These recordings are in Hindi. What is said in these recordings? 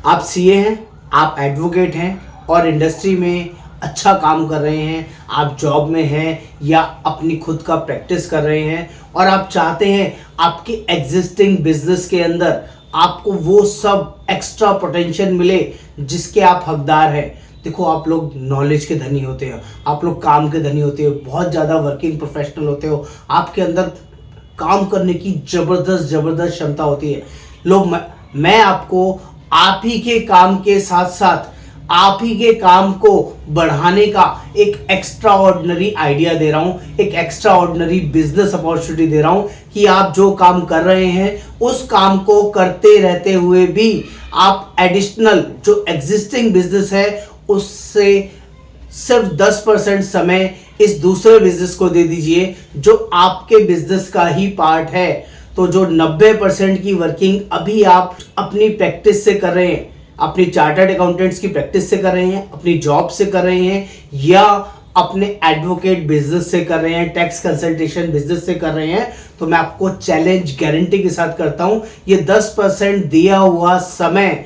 आप सीए हैं, आप एडवोकेट हैं और इंडस्ट्री में अच्छा काम कर रहे हैं, आप जॉब में हैं या अपनी खुद का प्रैक्टिस कर रहे हैं और आप चाहते हैं आपके एग्जिस्टिंग बिजनेस के अंदर आपको वो सब एक्स्ट्रा पोटेंशियल मिले जिसके आप हकदार हैं। देखो, आप लोग नॉलेज के धनी होते हो, आप लोग काम के धनी होते हो, बहुत ज़्यादा वर्किंग प्रोफेशनल होते हो, आपके अंदर काम करने की ज़बरदस्त क्षमता होती है। मैं आपको आप ही के काम के साथ साथ आप ही के काम को बढ़ाने का एक एक्स्ट्रा ऑर्डिनरी आइडिया दे रहा हूं, एक एक्स्ट्रा ऑर्डिनरी बिजनेस अपॉर्चुनिटी दे रहा हूं कि आप जो काम कर रहे हैं उस काम को करते रहते हुए भी आप एडिशनल जो एग्जिस्टिंग बिजनेस है उससे सिर्फ 10% समय इस दूसरे बिजनेस को दे दीजिए जो आपके बिजनेस का ही पार्ट है। तो जो 90% की वर्किंग अभी आप अपनी प्रैक्टिस से कर रहे हैं, अपनी चार्टर्ड अकाउंटेंट्स की प्रैक्टिस से कर रहे हैं, अपनी जॉब से कर रहे हैं या अपने एडवोकेट बिजनेस से कर रहे हैं, टैक्स कंसल्टेशन बिजनेस से कर रहे हैं, तो मैं आपको चैलेंज गारंटी के साथ करता हूं, ये 10% दिया हुआ समय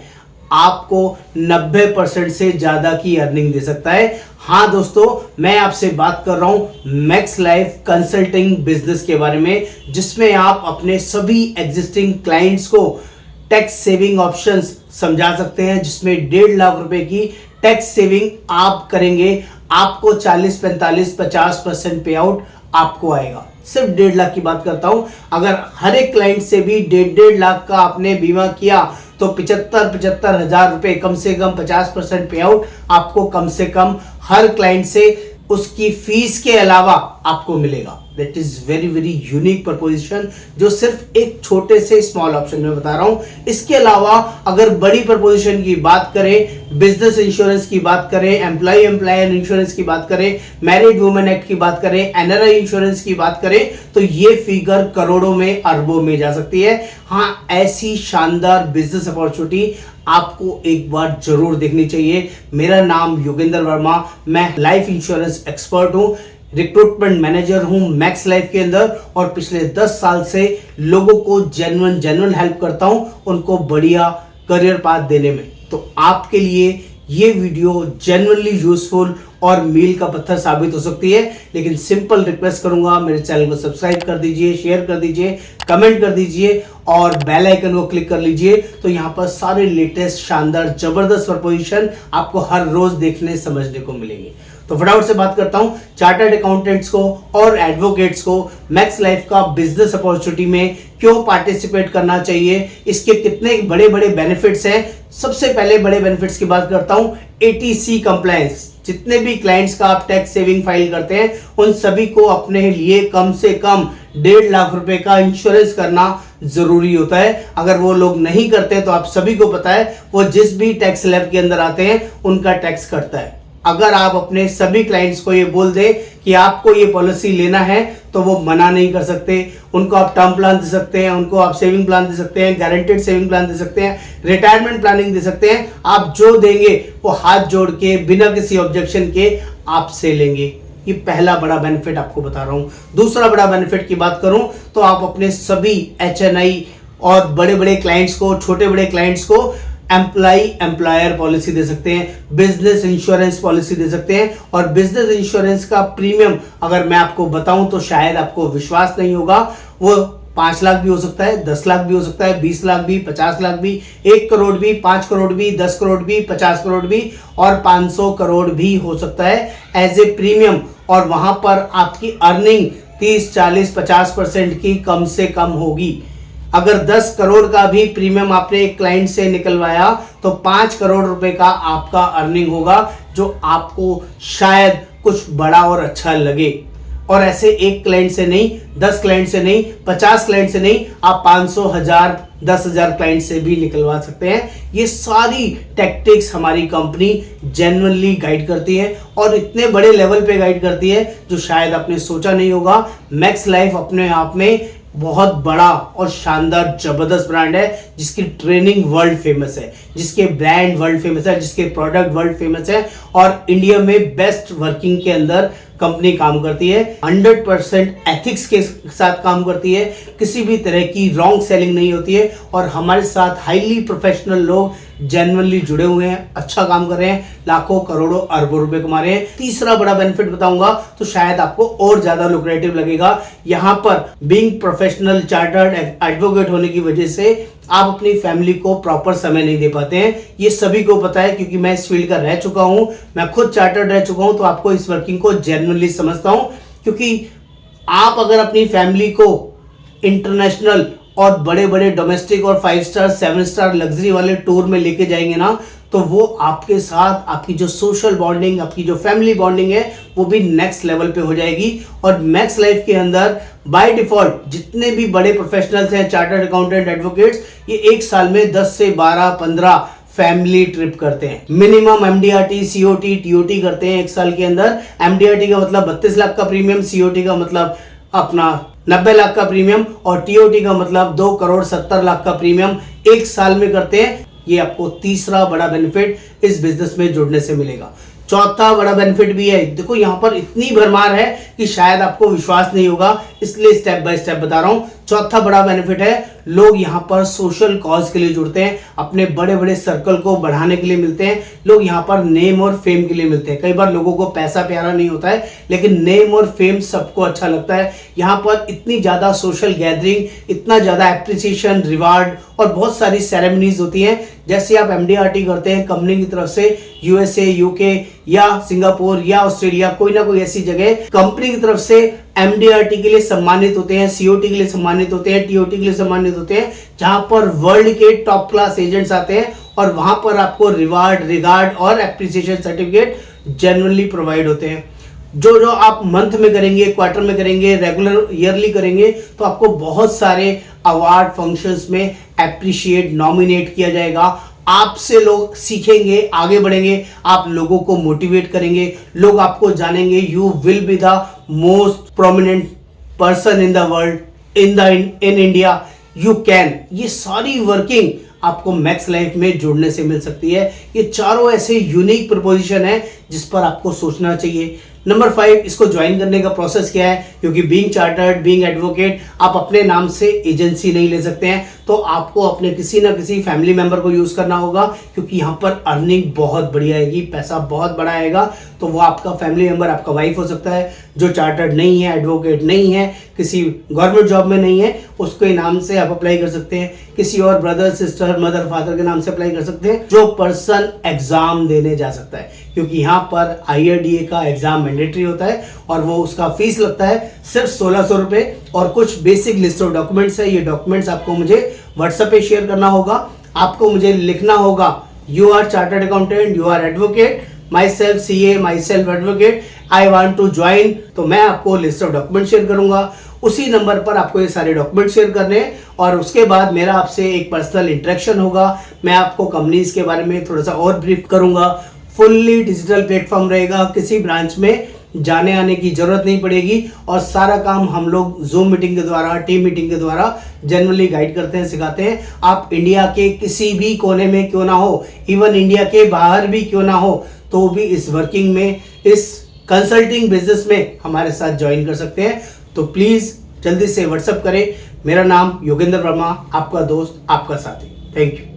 आपको 90% से ज्यादा की अर्निंग दे सकता है। हाँ दोस्तों, मैं आपसे बात कर रहा हूं मैक्स लाइफ कंसल्टिंग बिजनेस के बारे में, जिसमें आप अपने सभी एग्जिस्टिंग क्लाइंट्स को टैक्स सेविंग ऑप्शंस समझा सकते हैं, जिसमें 1.5 लाख रुपए की टैक्स सेविंग आप करेंगे, आपको 40, 45, 50% पे आउट आपको आएगा। सिर्फ 1.5 लाख की बात करता हूं। अगर हर एक क्लाइंट से भी 1.5 लाख का आपने बीमा किया तो 75 हजार रुपए कम से कम 50% पे आउट आपको कम से कम हर क्लाइंट से उसकी फीस के अलावा आपको मिलेगा। That is very unique preposition जो सिर्फ एक छोटे से स्मॉल ऑप्शन में बता रहा हूं। इसके अलावा अगर बड़ी प्रपोजिशन की बात करें, बिजनेस इंश्योरेंस की बात करें, एम्प्लॉयर इंश्योरेंस की बात करें, मैरिड वुमेन एक्ट की बात करें, एनआरआई इंश्योरेंस की बात करें, तो ये फिगर करोड़ों में अरबों में जा सकती है। हाँ, ऐसी शानदार बिजनेस अपॉर्चुनिटी आपको एक बार जरूर देखनी चाहिए। मेरा नाम योगेंद्र वर्मा, मैं लाइफ इंश्योरेंस एक्सपर्ट हूं, रिक्रूटमेंट मैनेजर हूं मैक्स लाइफ के अंदर और पिछले 10 साल से लोगों को जेन्युइन हेल्प करता हूं उनको बढ़िया करियर पाथ देने में। तो आपके लिए ये वीडियो जेन्युइनली यूजफुल और मील का पत्थर साबित हो सकती है, लेकिन सिंपल रिक्वेस्ट करूंगा, मेरे चैनल को सब्सक्राइब कर दीजिए, शेयर कर दीजिए, कमेंट कर दीजिए और बेल आइकन को क्लिक कर लीजिए। तो यहाँ पर सारे लेटेस्ट शानदार जबरदस्त प्रपोजिशन आपको हर रोज देखने समझने को मिलेंगे। तो फटाफट से बात करता हूं चार्टर्ड अकाउंटेंट्स को और एडवोकेट्स को मैक्स लाइफ का बिजनेस अपॉर्चुनिटी में क्यों पार्टिसिपेट करना चाहिए, इसके कितने बड़े बड़े बेनिफिट्स हैं। सबसे पहले बड़े बेनिफिट्स की बात करता हूं, एटीसी कंप्लायंस। जितने भी क्लाइंट्स का आप टैक्स सेविंग फाइल करते हैं उन सभी को अपने लिए कम से कम 1.5 लाख रुपए का इंश्योरेंस करना जरूरी होता है। अगर वो लोग नहीं करते तो आप सभी को पता है वो जिस भी टैक्स स्लैब के अंदर आते हैं उनका टैक्स कटता है। अगर आप अपने सभी क्लाइंट्स को ये बोल दे कि आपको ये पॉलिसी लेना है तो वो मना नहीं कर सकते। उनको आप टर्म प्लान दे सकते हैं, उनको आप सेविंग प्लान दे सकते हैं, गारंटेड सेविंग प्लान दे सकते हैं, रिटायरमेंट प्लानिंग दे सकते हैं। आप जो देंगे वो हाथ जोड़ के बिना किसी ऑब्जेक्शन के आपसे लेंगे। ये पहला बड़ा बेनिफिट आपको बता रहा हूं। दूसरा बड़ा बेनिफिट की बात करूं तो आप अपने सभी एचएनआई और बड़े बड़े क्लाइंट्स को, छोटे बड़े क्लाइंट्स को एम्प्लॉयर पॉलिसी दे सकते हैं, बिजनेस इंश्योरेंस पॉलिसी दे सकते हैं। और बिजनेस इंश्योरेंस का प्रीमियम अगर मैं आपको बताऊं तो शायद आपको विश्वास नहीं होगा। वो 5 लाख भी हो सकता है, 10 लाख भी हो सकता है, 20 लाख भी, 50 लाख भी, 1 करोड़ भी, 5 करोड़ भी, 10 करोड़ भी, 50 करोड़ भी और 500 करोड़ भी हो सकता है एज ए प्रीमियम। और वहां पर आपकी अर्निंग 30, 40, 50% की कम से कम होगी। अगर 10 करोड़ का भी प्रीमियम आपने एक क्लाइंट से निकलवाया तो 5 करोड़ रुपए का आपका अर्निंग होगा, जो आपको शायद कुछ बड़ा और अच्छा लगे। और ऐसे एक क्लाइंट से नहीं, 10 क्लाइंट से नहीं, 50 क्लाइंट से नहीं, आप 500, 1000, 10,000 क्लाइंट से भी निकलवा सकते हैं। ये सारी टैक्टिक्स हमारी कंपनी जेन्युइनली गाइड करती है और इतने बड़े लेवल पे गाइड करती है जो शायद आपने सोचा नहीं होगा। मैक्स लाइफ अपने आप में बहुत बड़ा और शानदार जबरदस्त ब्रांड है, जिसकी ट्रेनिंग वर्ल्ड फेमस है, जिसके ब्रांड वर्ल्ड फेमस है, जिसके प्रोडक्ट वर्ल्ड फेमस है और इंडिया में बेस्ट वर्किंग के अंदर कंपनी काम करती है, 100% एथिक्स के साथ काम करती है, किसी भी तरह की रॉन्ग सेलिंग नहीं होती है और हमारे साथ हाईली प्रोफेशनल लोग जेन्युइनली जुड़े हुए हैं, अच्छा काम कर रहे हैं, लाखों करोड़ों अरबों रुपए कमा रहे हैं। तीसरा बड़ा बेनिफिट बताऊंगा तो शायद आपको और ज्यादा लुक्रेटिव लगेगा। यहां पर बीइंग प्रोफेशनल चार्टर्ड एडवोकेट होने की वजह से आप अपनी फैमिली को प्रॉपर समय नहीं दे पाते हैं। ये सभी को पता है क्योंकि मैं इस फील्ड का रह चुका हूं, मैं खुद चार्टर्ड रह चुका हूं, तो आपको इस वर्किंग को जेन्युइनली समझता हूं। क्योंकि आप अगर अपनी फैमिली को इंटरनेशनल और बड़े बड़े डोमेस्टिक और 5 स्टार 7 स्टार लग्जरी वाले टूर में लेके जाएंगे ना, तो वो आपके साथ आपकी जो सोशल बॉन्डिंग, आपकी जो फैमिली बॉन्डिंग है वो भी नेक्स्ट लेवल पे हो जाएगी। और मैक्स लाइफ के अंदर बाय डिफॉल्ट जितने भी बड़े प्रोफेशनल्स हैं, चार्टर्ड अकाउंटेंट, एडवोकेट्स, ये एक साल में 10 से 12 15 फैमिली ट्रिप करते हैं। मिनिमम एमडीआरटी, सीओटी, टीओटी करते हैं एक साल के अंदर। एमडीआरटी का मतलब 32 लाख का प्रीमियम, सीओटी का मतलब अपना 90 लाख का प्रीमियम और टीओटी का मतलब 2 करोड़ 70 लाख का प्रीमियम एक साल में करते हैं। ये आपको तीसरा बड़ा बेनिफिट इस बिजनेस में जुड़ने से मिलेगा। चौथा बड़ा बेनिफिट भी है, देखो यहां पर इतनी भरमार है कि शायद आपको विश्वास नहीं होगा, इसलिए स्टेप बाय स्टेप बता रहा हूं। चौथा बड़ा बेनिफिट है, लोग यहां पर सोशल कॉज के लिए जुड़ते हैं, अपने बड़े बड़े सर्कल को बढ़ाने के लिए मिलते हैं। लोग यहां पर नेम और फेम के लिए मिलते हैं। कई बार लोगों को पैसा प्यारा नहीं होता है, लेकिन नेम और फेम सबको अच्छा लगता है। यहां पर इतनी ज्यादा सोशल गैदरिंग, इतना ज्यादा एप्रिसिएशन, रिवार्ड और बहुत सारी सेरेमनीज होती हैं। जैसे आप एमडीआरटी करते हैं कंपनी की तरफ से, यूएसए, यूके या सिंगापुर या ऑस्ट्रेलिया, कोई ना कोई ऐसी जगह कंपनी की तरफ से एमडीआरटी के लिए सम्मानित होते हैं, सीओटी के लिए सम्मानित होते हैं, टीओटी के लिए सम्मानित होते हैं, जहां पर वर्ल्ड के टॉप क्लास एजेंट्स आते हैं और वहां पर आपको रिवार्ड, रिगार्ड और एप्रिसिएशन सर्टिफिकेट जेन्युइनली प्रोवाइड होते हैं। जो आप मंथ में करेंगे, क्वार्टर में करेंगे, रेगुलर ईयरली करेंगे, तो आपको बहुत सारे अवार्ड फंक्शंस में एप्रिशिएट, नॉमिनेट किया जाएगा। आपसे लोग सीखेंगे, आगे बढ़ेंगे, आप लोगों को मोटिवेट करेंगे, लोग आपको जानेंगे। You will be the most prominent person in the world, in India, you can. ये सारी वर्किंग आपको मैक्स लाइफ में जुड़ने से मिल सकती है। ये चारों ऐसे यूनिक प्रपोजिशन है जिस पर आपको सोचना चाहिए। नंबर 5, इसको ज्वाइन करने का प्रोसेस क्या है, क्योंकि बीइंग चार्टर्ड, बीइंग एडवोकेट, आप अपने नाम से एजेंसी नहीं ले सकते हैं, तो आपको अपने किसी ना किसी फैमिली मेंबर को यूज करना होगा, क्योंकि यहाँ पर अर्निंग बहुत बढ़िया आएगी, पैसा बहुत बड़ा आएगा। तो वो आपका फैमिली मेंबर, आपका वाइफ हो सकता है, जो चार्टर्ड नहीं है, एडवोकेट नहीं है, किसी गवर्नमेंट जॉब में नहीं है, उसके नाम से आप अप्लाई कर सकते हैं। किसी और ब्रदर, सिस्टर, मदर, फादर के नाम से अप्लाई कर सकते हैं। जो पर्सन एग्जाम देने जा सकता है, क्योंकि यहाँ पर IRDA का एग्जाम मैंडेटरी होता है और वो उसका फीस लगता है सिर्फ 1600 रुपए और कुछ बेसिक लिस्ट ऑफ डॉक्यूमेंट्स है। ये डॉक्यूमेंट्स आपको मुझे व्हाट्सएप पे शेयर करना होगा। आपको मुझे लिखना होगा, you are chartered accountant, you are advocate, myself CA, myself advocate, I want to join. तो मैं आपको लिस्ट ऑफ डॉक्यूमेंट शेयर करूंगा। उसी नंबर पर आपको ये सारे डॉक्यूमेंट शेयर करने और उसके बाद मेरा आपसे एक पर्सनल इंटरेक्शन होगा। मैं आपको कंपनीज के बारे में थोड़ा सा और ब्रीफ करूंगा। फुल्ली डिजिटल प्लेटफॉर्म रहेगा, किसी ब्रांच में जाने आने की जरूरत नहीं पड़ेगी और सारा काम हम लोग जूम मीटिंग के द्वारा, टीम मीटिंग के द्वारा जनरली गाइड करते हैं, सिखाते हैं। आप इंडिया के किसी भी कोने में क्यों ना हो, इवन इंडिया के बाहर भी क्यों ना हो, तो भी इस वर्किंग में, इस कंसल्टिंग बिजनेस में हमारे साथ ज्वाइन कर सकते हैं। तो प्लीज जल्दी से व्हाट्सएप करें। मेरा नाम योगेंद्र वर्मा, आपका दोस्त, आपका साथी। Thank you.